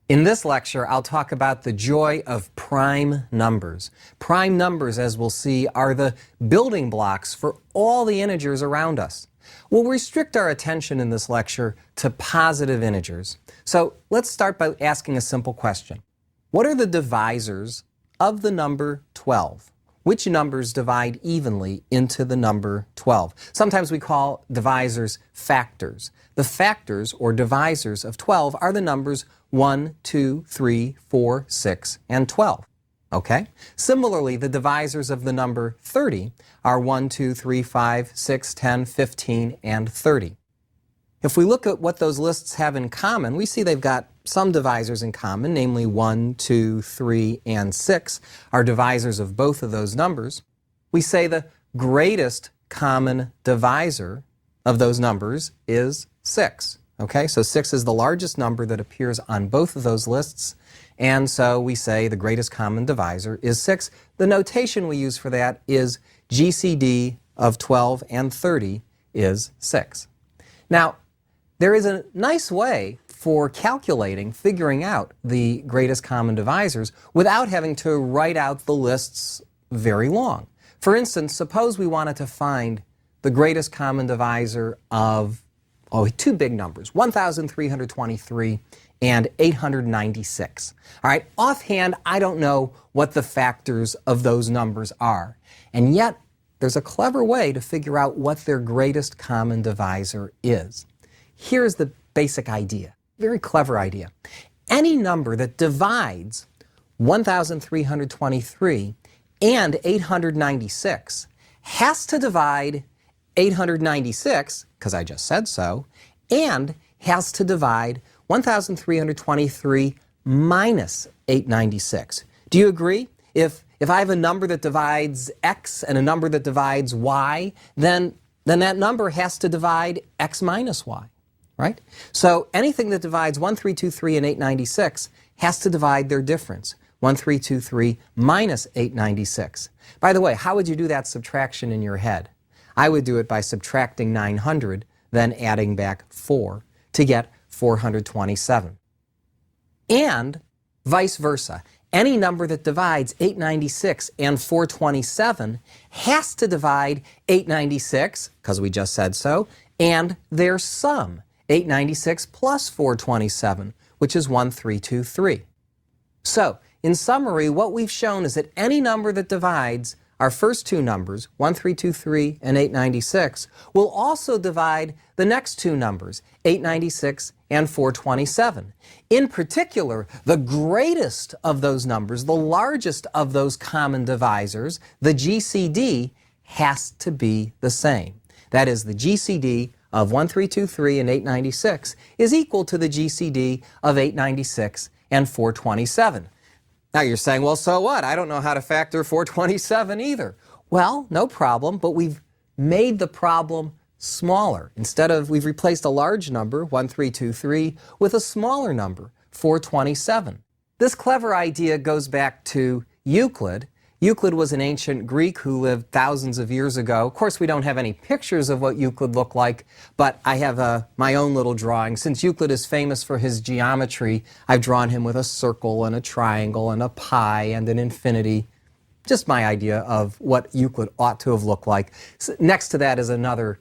In this lecture, I'll talk about the joy of prime numbers. Prime numbers, as we'll see, are the building blocks for all the integers around us. We'll restrict our attention in this lecture to positive integers. So let's start by asking a simple question. What are the divisors of the number 12? Which numbers divide evenly into the number 12? Sometimes we call divisors factors. The factors or divisors of 12 are the numbers 1, 2, 3, 4, 6, and 12. Okay? Similarly, the divisors of the number 30 are 1, 2, 3, 5, 6, 10, 15, and 30. If we look at what those lists have in common, we see they've got some divisors in common, namely 1, 2, 3, and 6 are divisors of both of those numbers. We say the greatest common divisor of those numbers is 6. Okay, so 6 is the largest number that appears on both of those lists, and so we say the greatest common divisor is 6. The notation we use for that is GCD of 12 and 30 is 6. Now, there is a nice way for calculating, figuring out the greatest common divisors without having to write out the lists very long. For instance, suppose we wanted to find the greatest common divisor of two big numbers, 1,323 and 896. All right, offhand, I don't know what the factors of those numbers are. And yet, there's a clever way to figure out what their greatest common divisor is. Here's the basic idea, very clever idea. Any number that divides 1,323 and 896 has to divide 896, because I just said so, and has to divide 1,323 minus 896. Do you agree? If I have a number that divides x and a number that divides y, then that number has to divide x minus y, right? So anything that divides 1,323 and 896 has to divide their difference, 1,323 minus 896. By the way, how would you do that subtraction in your head? I would do it by subtracting 900, then adding back 4 to get 427. And vice versa. Any number that divides 896 and 427 has to divide 896, because we just said so, and their sum, 896 plus 427, which is 1323. So, in summary, what we've shown is that any number that divides our first two numbers, 1323 and 896, will also divide the next two numbers, 896 and 427. In particular, the greatest of those numbers, the largest of those common divisors, the GCD, has to be the same. That is, the GCD of 1323 and 896 is equal to the GCD of 896 and 427. Now you're saying, well, so what? I don't know how to factor 427 either. Well, no problem, but we've made the problem smaller. We've replaced a large number, 1323, with a smaller number, 427. This clever idea goes back to Euclid. Euclid was an ancient Greek who lived thousands of years ago. Of course, we don't have any pictures of what Euclid looked like, but I have my own little drawing. Since Euclid is famous for his geometry, I've drawn him with a circle and a triangle and a pi and an infinity. Just my idea of what Euclid ought to have looked like. Next to that is another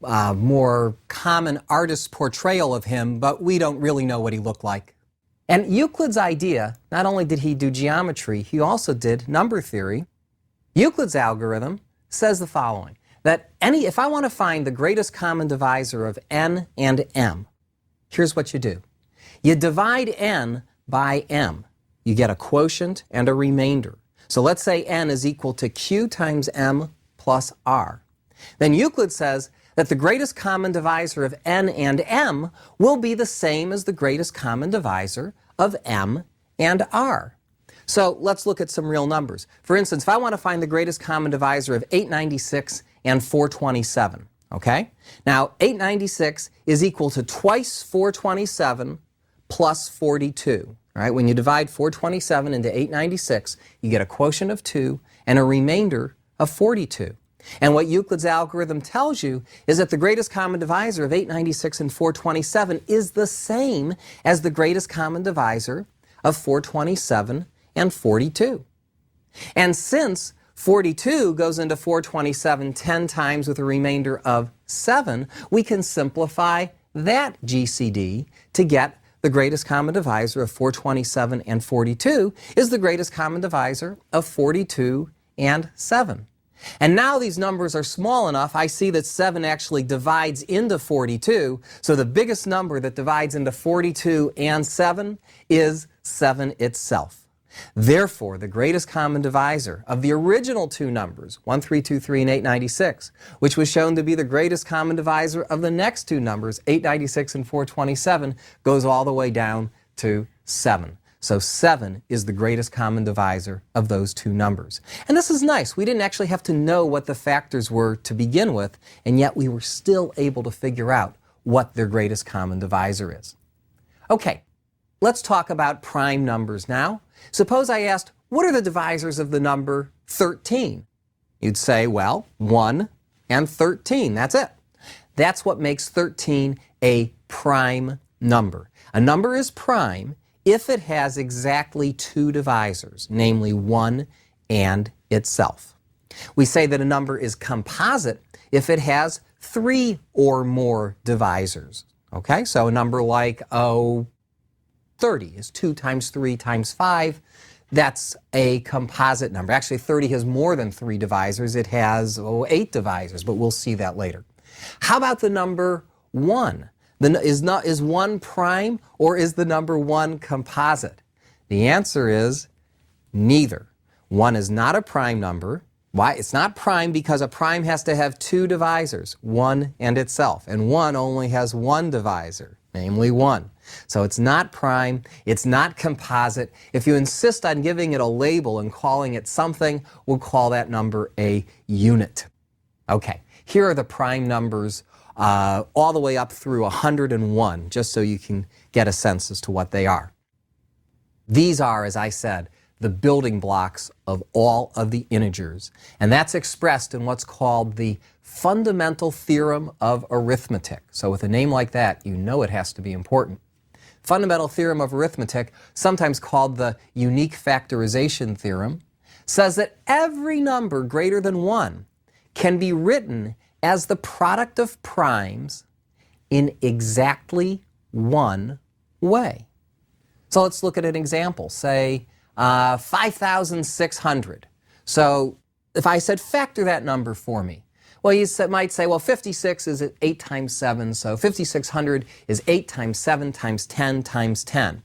more common artist's portrayal of him, but we don't really know what he looked like. And Euclid's idea, not only did he do geometry, he also did number theory. Euclid's algorithm says the following, that if I want to find the greatest common divisor of n and m, here's what you do. You divide n by m. You get a quotient and a remainder. So let's say n is equal to q times m plus r. Then Euclid says that the greatest common divisor of n and m will be the same as the greatest common divisor of m and r. So let's look at some real numbers. For instance, if I want to find the greatest common divisor of 896 and 427, okay? Now, 896 is equal to twice 427 plus 42. All right? When you divide 427 into 896, you get a quotient of 2 and a remainder of 42. And what Euclid's algorithm tells you is that the greatest common divisor of 896 and 427 is the same as the greatest common divisor of 427 and 42. And since 42 goes into 427 10 times with a remainder of 7, we can simplify that GCD to get the greatest common divisor of 427 and 42 is the greatest common divisor of 42 and 7. And now these numbers are small enough, I see that 7 actually divides into 42, so the biggest number that divides into 42 and 7 is 7 itself. Therefore, the greatest common divisor of the original two numbers, 1323 and 896, which was shown to be the greatest common divisor of the next two numbers, 896 and 427, goes all the way down to 7. So 7 is the greatest common divisor of those two numbers. And this is nice. We didn't actually have to know what the factors were to begin with, and yet we were still able to figure out what their greatest common divisor is. Okay, let's talk about prime numbers now. Suppose I asked, what are the divisors of the number 13? You'd say, well, 1 and 13, that's it. That's what makes 13 a prime number. A number is prime if it has exactly two divisors, namely 1 and itself. We say that a number is composite if it has 3 or more divisors. Okay, so a number like 30 is 2 times 3 times 5. That's a composite number. Actually, 30 has more than 3 divisors. It has 8 divisors, but we'll see that later. How about the number 1? Is 1 prime, or is the number 1 composite? The answer is neither. 1 is not a prime number. Why? It's not prime because a prime has to have 2 divisors, 1 and itself, and 1 only has 1 divisor, namely 1. So it's not prime, it's not composite. If you insist on giving it a label and calling it something, we'll call that number a unit. Okay, here are the prime numbers all the way up through 101, just so you can get a sense as to what they are. These are, as I said, the building blocks of all of the integers, and that's expressed in what's called the fundamental theorem of arithmetic. So with a name like that, you know it has to be important. Fundamental theorem of arithmetic, sometimes called the unique factorization theorem, says that every number greater than 1 can be written as the product of primes in exactly one way. So let's look at an example. Say 5,600. So if I said factor that number for me, well, you might say, well, 56 is 8 times 7, so 5,600 is 8 times 7 times 10 times 10.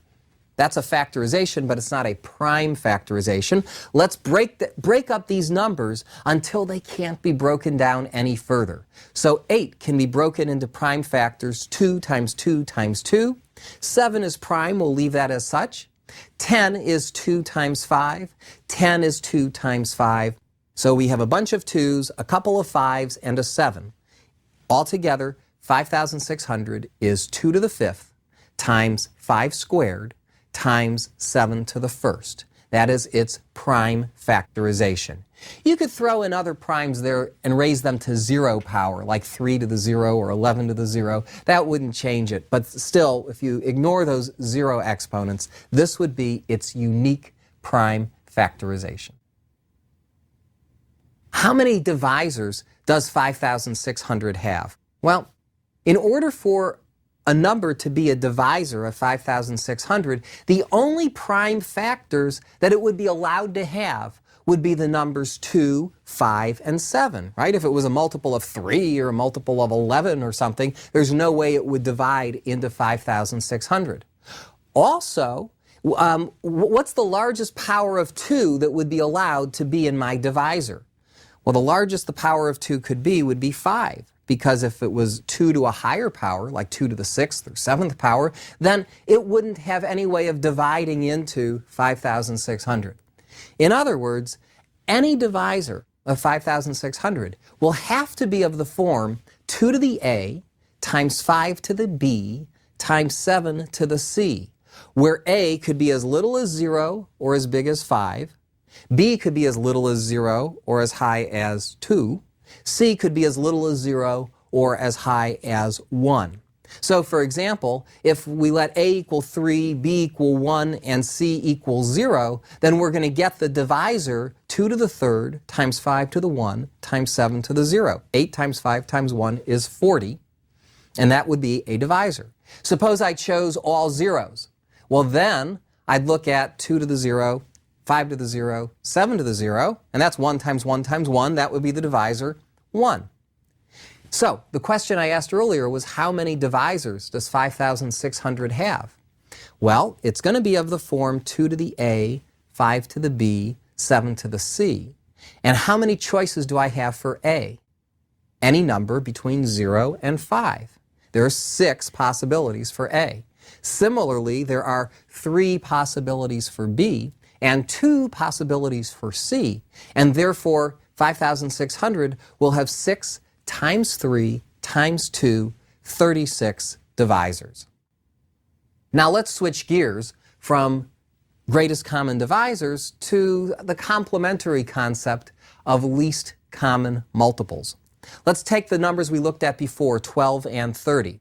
That's a factorization, but it's not a prime factorization. Let's break up these numbers until they can't be broken down any further. So 8 can be broken into prime factors 2 times 2 times 2. 7 is prime, we'll leave that as such. 10 is 2 times 5. 10 is 2 times 5. So we have a bunch of 2s, a couple of 5s, and a 7. Altogether, 5,600 is 2 to the 5th times 5 squared times 7 to the 1st. That is its prime factorization. You could throw in other primes there and raise them to 0 power, like 3 to the 0 or 11 to the 0. That wouldn't change it. But still, if you ignore those 0 exponents, this would be its unique prime factorization. How many divisors does 5,600 have? Well, in order for a number to be a divisor of 5,600, the only prime factors that it would be allowed to have would be the numbers 2, 5, and 7, right? If it was a multiple of 3 or a multiple of 11 or something, there's no way it would divide into 5,600. Also, what's the largest power of 2 that would be allowed to be in my divisor? Well, the largest the power of 2 could be would be 5. Because if it was 2 to a higher power, like 2 to the 6th or 7th power, then it wouldn't have any way of dividing into 5,600. In other words, any divisor of 5,600 will have to be of the form 2 to the a times 5 to the b times 7 to the c, where a could be as little as 0 or as big as 5, b could be as little as 0 or as high as 2, C could be as little as 0 or as high as 1. So for example, if we let A equal 3, B equal 1, and C equal 0, then we're going to get the divisor 2 to the third times 5 to the 1 times 7 to the 0. 8 times 5 times 1 is 40, and that would be a divisor. Suppose I chose all zeros. Well, then I'd look at 2 to the 0, 5 to the 0, 7 to the 0, and that's 1 times 1 times 1. That would be the divisor 1. So the question I asked earlier was, how many divisors does 5,600 have? Well, it's going to be of the form 2 to the A, 5 to the B, 7 to the C. And how many choices do I have for A? Any number between 0 and 5. There are 6 possibilities for A. Similarly, there are 3 possibilities for B and 2 possibilities for C. And therefore, 5,600 will have 6 times 3 times 2, 36 divisors. Now let's switch gears from greatest common divisors to the complementary concept of least common multiples. Let's take the numbers we looked at before, 12 and 30.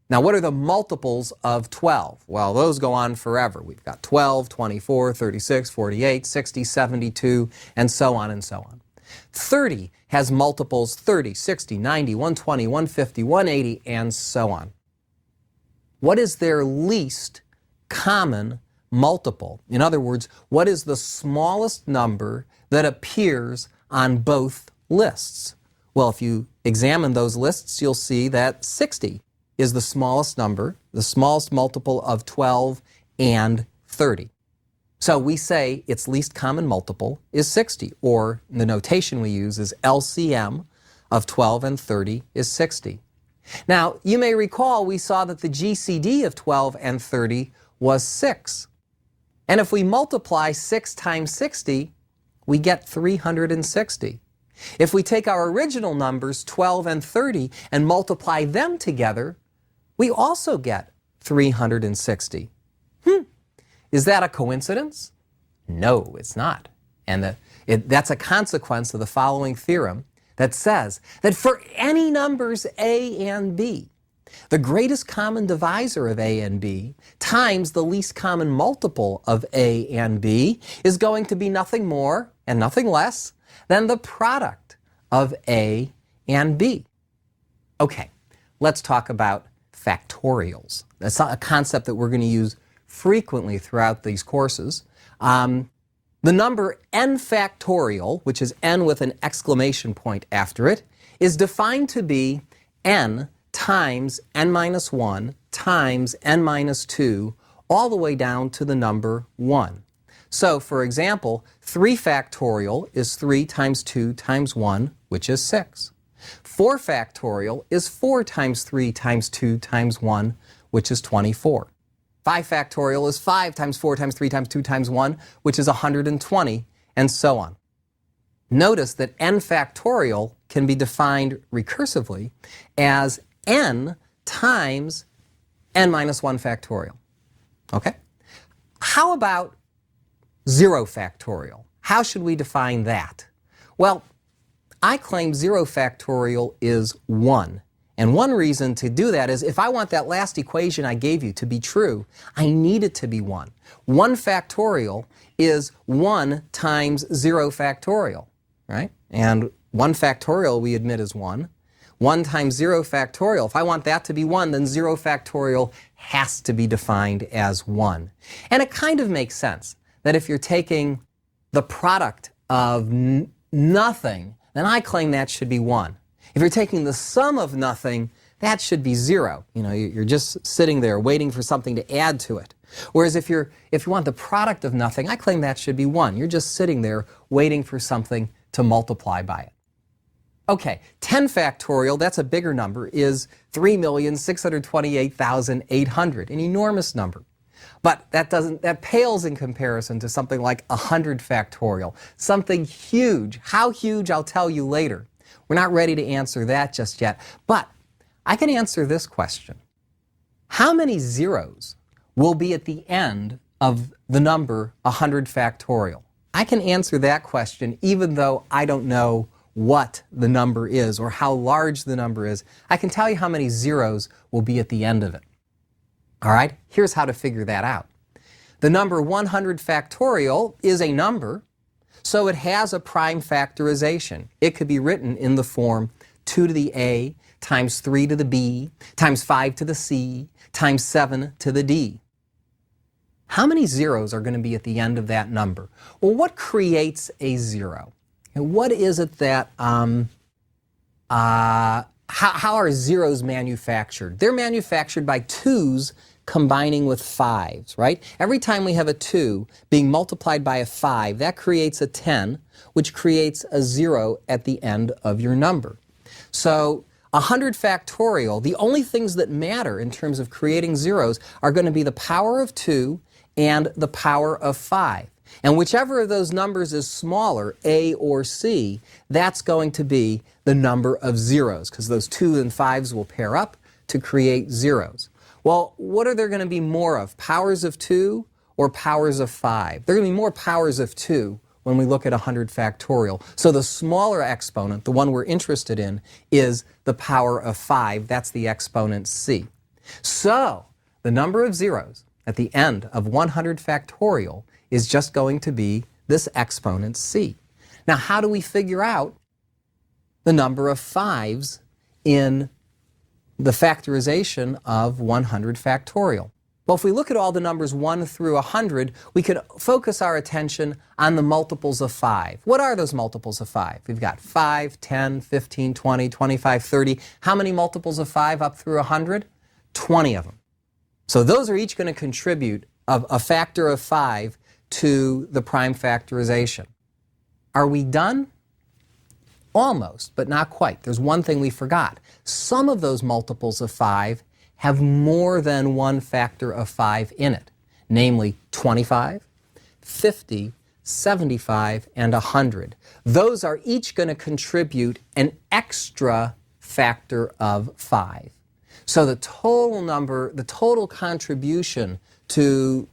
Now what are the multiples of 12? Well, those go on forever. We've got 12, 24, 36, 48, 60, 72, and so on and so on. 30 has multiples 30, 60, 90, 120, 150, 180, and so on. What is their least common multiple? In other words, what is the smallest number that appears on both lists? Well, if you examine those lists, you'll see that 60 is the smallest number, the smallest multiple of 12 and 30. So we say its least common multiple is 60, or the notation we use is LCM of 12 and 30 is 60. Now, you may recall we saw that the GCD of 12 and 30 was 6. And if we multiply 6 times 60, we get 360. If we take our original numbers, 12 and 30, and multiply them together, we also get 360. Is that a coincidence? No, it's not. And that's a consequence of the following theorem that says that for any numbers A and B, the greatest common divisor of A and B times the least common multiple of A and B is going to be nothing more and nothing less than the product of A and B. Okay, let's talk about factorials. That's a concept that we're going to use frequently throughout these courses. The number n factorial, which is n with an exclamation point after it, is defined to be n times n minus 1 times n minus 2 all the way down to the number 1. So, for example, 3 factorial is 3 times 2 times 1, which is 6. 4 factorial is 4 times 3 times 2 times 1, which is 24. 5 factorial is 5 times 4 times 3 times 2 times 1, which is 120, and so on. Notice that n factorial can be defined recursively as n times n minus 1 factorial. Okay? How about 0 factorial? How should we define that? Well, I claim 0 factorial is 1. And one reason to do that is if I want that last equation I gave you to be true, I need it to be 1. 1 factorial is 1 times 0 factorial, right? And 1 factorial we admit is 1. 1 times 0 factorial, if I want that to be 1, then 0 factorial has to be defined as 1. And it kind of makes sense that if you're taking the product of nothing, then I claim that should be 1. If you're taking the sum of nothing, that should be 0. You know, you're just sitting there waiting for something to add to it. Whereas if you want the product of nothing, I claim that should be 1. You're just sitting there waiting for something to multiply by it. Okay, 10 factorial, that's a bigger number, is 3,628,800, an enormous number. But that pales in comparison to something like 100 factorial, something huge. How huge, I'll tell you later. We're not ready to answer that just yet, but I can answer this question. How many zeros will be at the end of the number 100 factorial? I can answer that question even though I don't know what the number is or how large the number is, I can tell you how many zeros will be at the end of it. All right, here's how to figure that out. The number 100 factorial is a number, so it has a prime factorization. It could be written in the form 2 to the a times 3 to the b times 5 to the c times 7 to the d. How many zeros are going to be at the end of that number? Well, what creates a zero? And what is it that, how are zeros manufactured? They're manufactured by 2's combining with 5's, right? Every time we have a 2 being multiplied by a 5, that creates a 10, which creates a 0 at the end of your number. So 100 factorial, the only things that matter in terms of creating zeros are going to be the power of 2 and the power of 5. And whichever of those numbers is smaller, A or C, that's going to be the number of zeros, because those 2 and 5's will pair up to create zeros. Well, what are there going to be more of, powers of 2 or powers of 5? There are going to be more powers of 2 when we look at 100 factorial. So the smaller exponent, the one we're interested in, is the power of 5. That's the exponent c. So the number of zeros at the end of 100 factorial is just going to be this exponent c. Now, how do we figure out the number of 5's in the factorization of 100 factorial? Well, if we look at all the numbers 1 through 100, we could focus our attention on the multiples of 5. What are those multiples of 5? We've got 5, 10, 15, 20, 25, 30. How many multiples of 5 up through 100? 20 of them. So those are each going to contribute a factor of 5 to the prime factorization. Are we done? Almost, but not quite. There's one thing we forgot. Some of those multiples of 5 have more than one factor of 5 in it, namely 25, 50, 75, and 100. Those are each going to contribute an extra factor of 5. So the total number, the total contribution to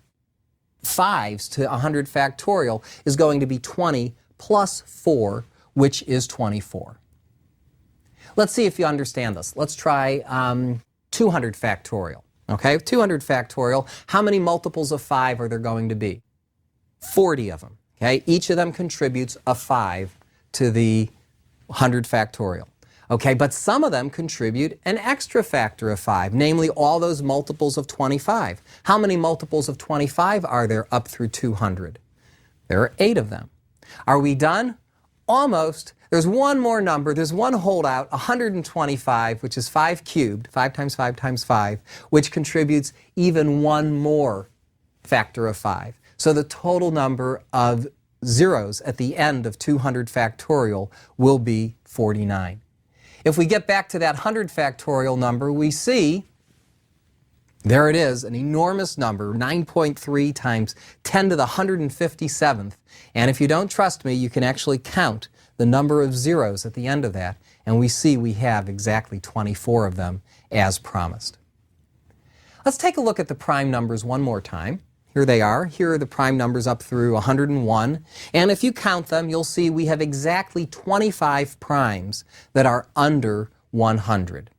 5's to 100 factorial is going to be 20 plus 4, which is 24. Let's see if you understand this. Let's try 200 factorial. Okay, 200 factorial. How many multiples of 5 are there going to be? 40 of them. Okay, each of them contributes a 5 to the 100 factorial. Okay, but some of them contribute an extra factor of 5, namely all those multiples of 25. How many multiples of 25 are there up through 200? There are 8 of them. Are we done? Almost. There's one more number. There's one holdout, 125, which is 5 cubed, 5 times 5 times 5, which contributes even one more factor of 5. So the total number of zeros at the end of 200 factorial will be 49. If we get back to that 100 factorial number, we see there it is, an enormous number, 9.3 times 10 to the 157th. And if you don't trust me, you can actually count the number of zeros at the end of that, and we see we have exactly 24 of them as promised. Let's take a look at the prime numbers one more time. Here they are. Here are the prime numbers up through 101. And if you count them, you'll see we have exactly 25 primes that are under 100.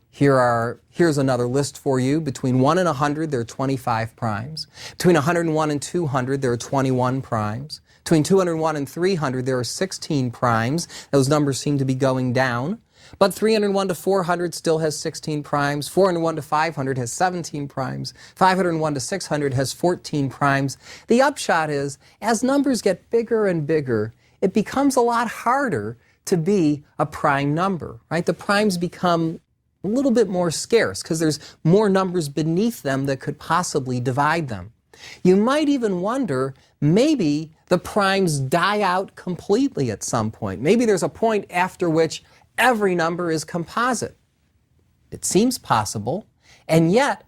Here's another list for you. Between 1 and 100, there are 25 primes. Between 101 and 200, there are 21 primes. Between 201 and 300, there are 16 primes. Those numbers seem to be going down. But 301 to 400 still has 16 primes. 401 to 500 has 17 primes. 501 to 600 has 14 primes. The upshot is, as numbers get bigger and bigger, it becomes a lot harder to be a prime number, right? The primes become a little bit more scarce because there's more numbers beneath them that could possibly divide them. You might even wonder, maybe the primes die out completely at some point. Maybe there's a point after which every number is composite. It seems possible, and yet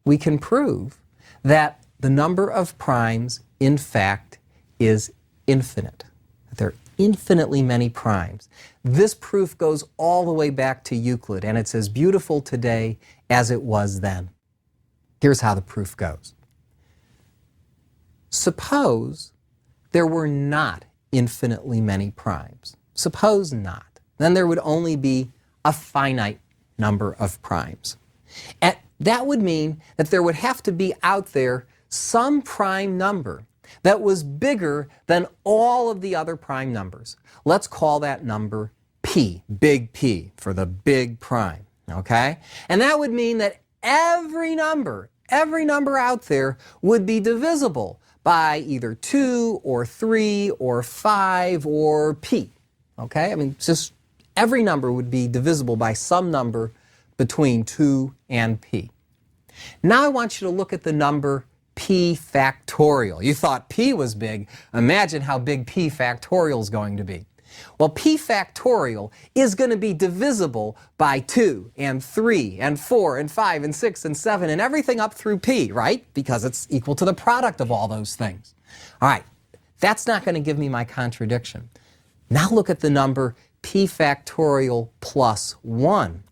we can prove that the number of primes, in fact, is infinite. That there are infinitely many primes. This proof goes all the way back to Euclid, and it's as beautiful today as it was then. Here's how the proof goes. Suppose there were not infinitely many primes. suppose not. Then there would only be a finite number of primes. And that would mean that there would have to be out there some prime number that was bigger than all of the other prime numbers. Let's call that number P, big P, for the big prime, okay? And that would mean that every number out there would be divisible by either 2 or 3 or 5 or P, okay? I mean, just every number would be divisible by some number between 2 and P. Now I want you to look at the number P factorial. You thought P was big. Imagine how big P factorial is going to be. Well, P factorial is going to be divisible by 2 and 3 and 4 and 5 and 6 and 7 and everything up through P, right? Because it's equal to the product of all those things. All right, that's not going to give me my contradiction. Now look at the number P factorial plus 1.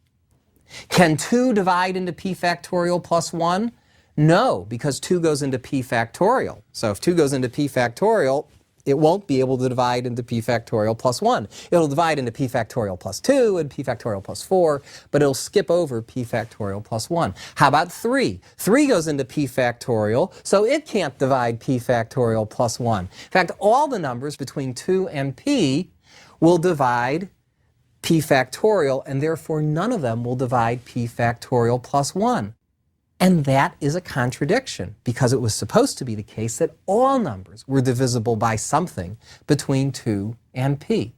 Can 2 divide into P factorial plus 1? No, because 2 goes into P factorial. So if 2 goes into P factorial, it won't be able to divide into P factorial plus 1. It'll divide into P factorial plus 2 and P factorial plus 4, but it'll skip over P factorial plus 1. How about 3? 3 goes into P factorial, so it can't divide P factorial plus 1. In fact, all the numbers between 2 and P will divide P factorial, and therefore none of them will divide P factorial plus 1. And that is a contradiction, because it was supposed to be the case that all numbers were divisible by something between 2 and P.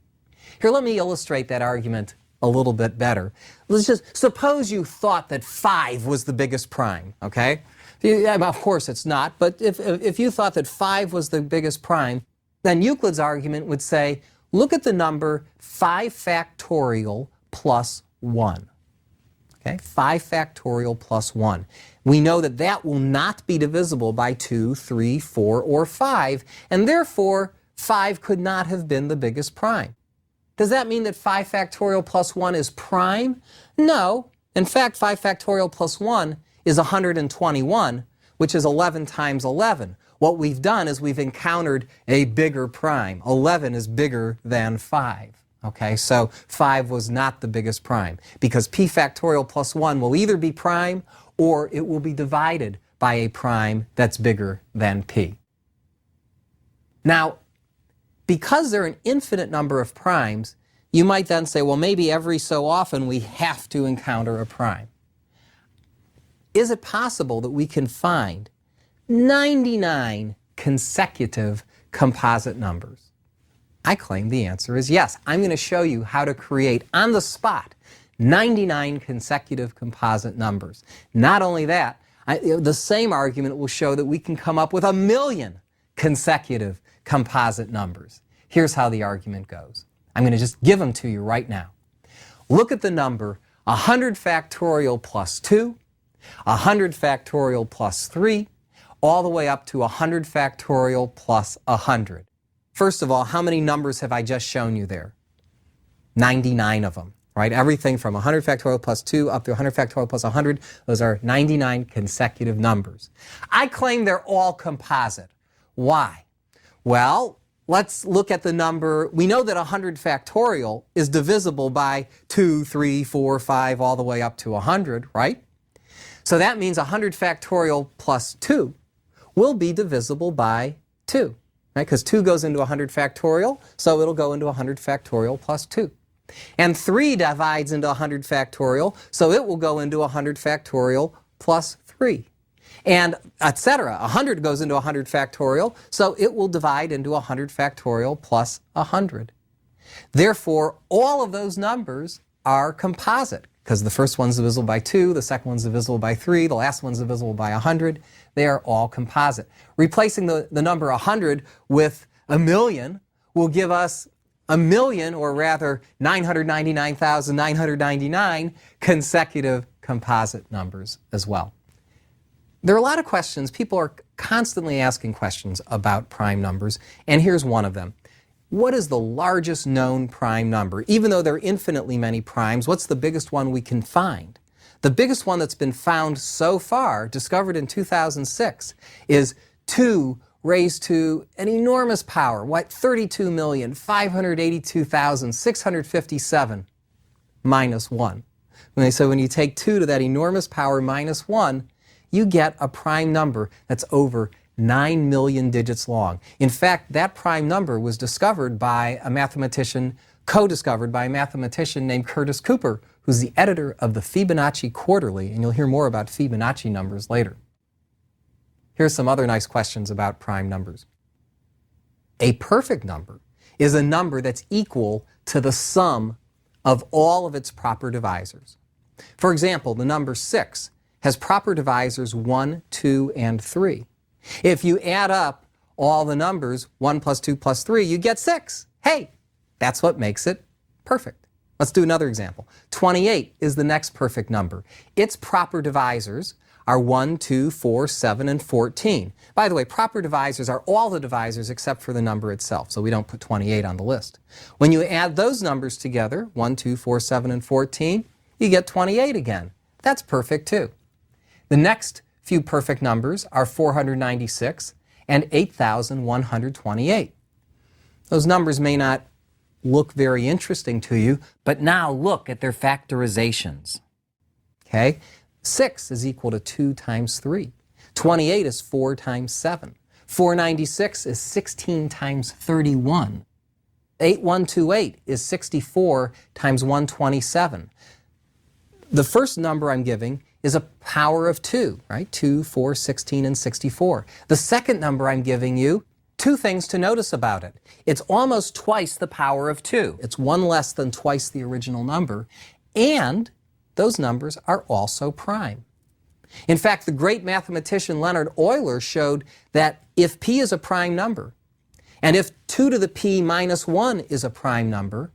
Here, let me illustrate that argument a little bit better. Let's just suppose you thought that 5 was the biggest prime, okay? Of course it's not, but if you thought that 5 was the biggest prime, then Euclid's argument would say, look at the number 5 factorial plus 1. Okay, 5 factorial plus 1. We know that that will not be divisible by 2, 3, 4, or 5, and therefore 5 could not have been the biggest prime. Does that mean that 5 factorial plus 1 is prime? No. In fact, 5 factorial plus 1 is 121, which is 11 times 11. What we've done is we've encountered a bigger prime. 11 is bigger than 5. Okay, so 5 was not the biggest prime, because P factorial plus 1 will either be prime or it will be divided by a prime that's bigger than P. Now, because there are an infinite number of primes, you might then say, well, maybe every so often we have to encounter a prime. Is it possible that we can find 99 consecutive composite numbers? I claim the answer is yes. I'm going to show you how to create, on the spot, 99 consecutive composite numbers. Not only that, the same argument will show that we can come up with 1,000,000 consecutive composite numbers. Here's how the argument goes. I'm going to just give them to you right now. Look at the number 100 factorial plus 2, 100 factorial plus 3, all the way up to 100 factorial plus 100. First of all, how many numbers have I just shown you there? 99 of them, right? Everything from 100 factorial plus 2 up to 100 factorial plus 100, those are 99 consecutive numbers. I claim they're all composite. Why? Well, let's look at the number. We know that 100 factorial is divisible by 2, 3, 4, 5, all the way up to 100, right? So that means 100 factorial plus 2 will be divisible by 2. Right? Because 2 goes into 100 factorial, so it'll go into 100 factorial plus 2. And 3 divides into 100 factorial, so it will go into 100 factorial plus 3. And etc. 100 goes into 100 factorial, so it will divide into 100 factorial plus 100. Therefore, all of those numbers are composite, because the first one's divisible by 2, the second one's divisible by 3, the last one's divisible by 100. They are all composite. Replacing the number 100 with 1,000,000 will give us 1,000,000, or rather 999,999 consecutive composite numbers as well. There are a lot of questions. People are constantly asking questions about prime numbers, and here's one of them. What is the largest known prime number? Even though there are infinitely many primes, what's the biggest one we can find? The biggest one that's been found so far, discovered in 2006, is 2 raised to an enormous power, what, 32,582,657 minus 1. So when you take 2 to that enormous power minus 1, you get a prime number that's over 9 million digits long. In fact, that prime number was discovered by a mathematician, co-discovered by a mathematician named Curtis Cooper, who's the editor of the Fibonacci Quarterly, and you'll hear more about Fibonacci numbers later. Here's some other nice questions about prime numbers. A perfect number is a number that's equal to the sum of all of its proper divisors. For example, the number 6 has proper divisors 1, 2, and 3. If you add up all the numbers, 1 plus 2 plus 3, you get 6. Hey, that's what makes it perfect. Let's do another example. 28 is the next perfect number. Its proper divisors are 1, 2, 4, 7, and 14. By the way, proper divisors are all the divisors except for the number itself, so we don't put 28 on the list. When you add those numbers together, 1, 2, 4, 7, and 14, you get 28 again. That's perfect too. The next few perfect numbers are 496 and 8,128. Those numbers may not look very interesting to you, but now look at their factorizations. Okay? 6 is equal to 2 times 3. 28 is 4 times 7. 496 is 16 times 31. 8128 is 64 times 127. The first number I'm giving is a power of 2, right? 2, 4, 16, and 64. The second number I'm giving you, 2 things to notice about it. It's almost twice the power of 2. It's 1 less than twice the original number, and those numbers are also prime. In fact, the great mathematician Leonhard Euler showed that if p is a prime number, and if 2 to the p minus 1 is a prime number,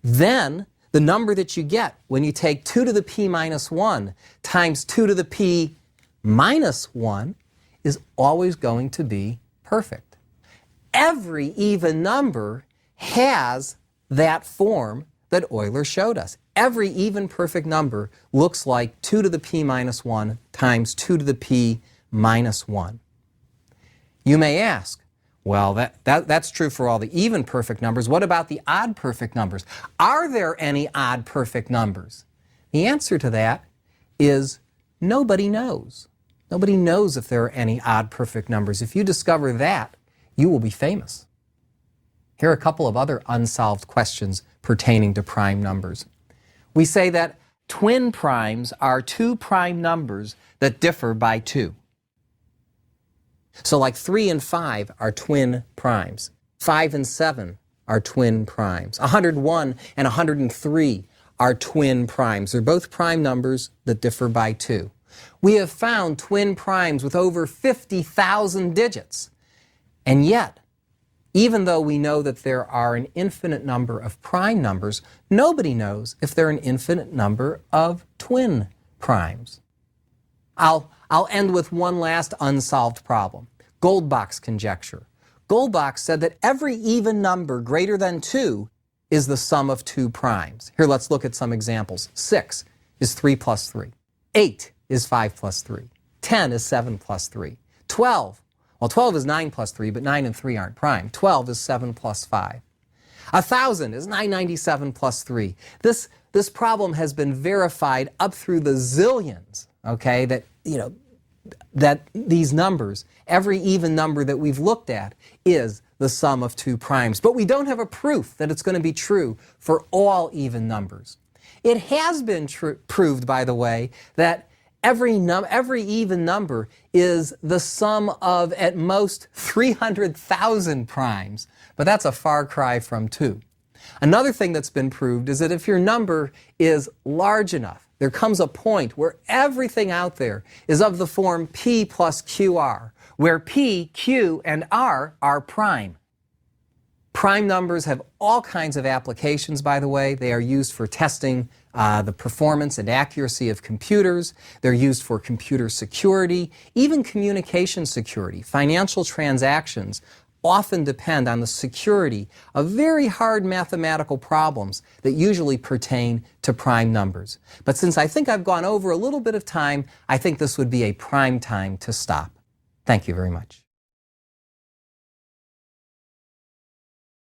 then the number that you get when you take 2 to the p minus 1 times 2 to the p minus 1 is always going to be perfect. Every even number has that form that Euler showed us. Every even perfect number looks like 2 to the p minus 1 times 2 to the p minus 1. You may ask, well, that's true for all the even perfect numbers. What about the odd perfect numbers? Are there any odd perfect numbers? The answer to that is nobody knows. Nobody knows if there are any odd perfect numbers. If you discover that, you will be famous. Here are a couple of other unsolved questions pertaining to prime numbers. We say that twin primes are 2 prime numbers that differ by 2. So like 3 and 5 are twin primes. 5 and 7 are twin primes. 101 and 103 are twin primes. They're both prime numbers that differ by 2. We have found twin primes with over 50,000 digits. And yet, even though we know that there are an infinite number of prime numbers, nobody knows if there are an infinite number of twin primes. I'll end with one last unsolved problem. Goldbach's conjecture. Goldbach said that every even number greater than 2 is the sum of 2 primes. Here, let's look at some examples. 6 is 3 plus 3. 8 is 5 plus 3. 10 is 7 plus 3. 12, well, 12 is 9 plus 3, but 9 and 3 aren't prime. 12 is 7 plus 5. 1,000 is 997 plus 3. This problem has been verified up through the zillions, okay, that these numbers, every even number that we've looked at is the sum of 2 primes. But we don't have a proof that it's going to be true for all even numbers. It has been proved, by the way, that every even number is the sum of, at most, 300,000 primes. But that's a far cry from 2. Another thing that's been proved is that if your number is large enough, there comes a point where everything out there is of the form P plus QR, where P, Q, and R are prime. Prime numbers have all kinds of applications, by the way. They are used for testing the performance and accuracy of computers. They're used for computer security, even communication security. Financial transactions often depend on the security of very hard mathematical problems that usually pertain to prime numbers. But since I think I've gone over a little bit of time, I think this would be a prime time to stop. Thank you very much.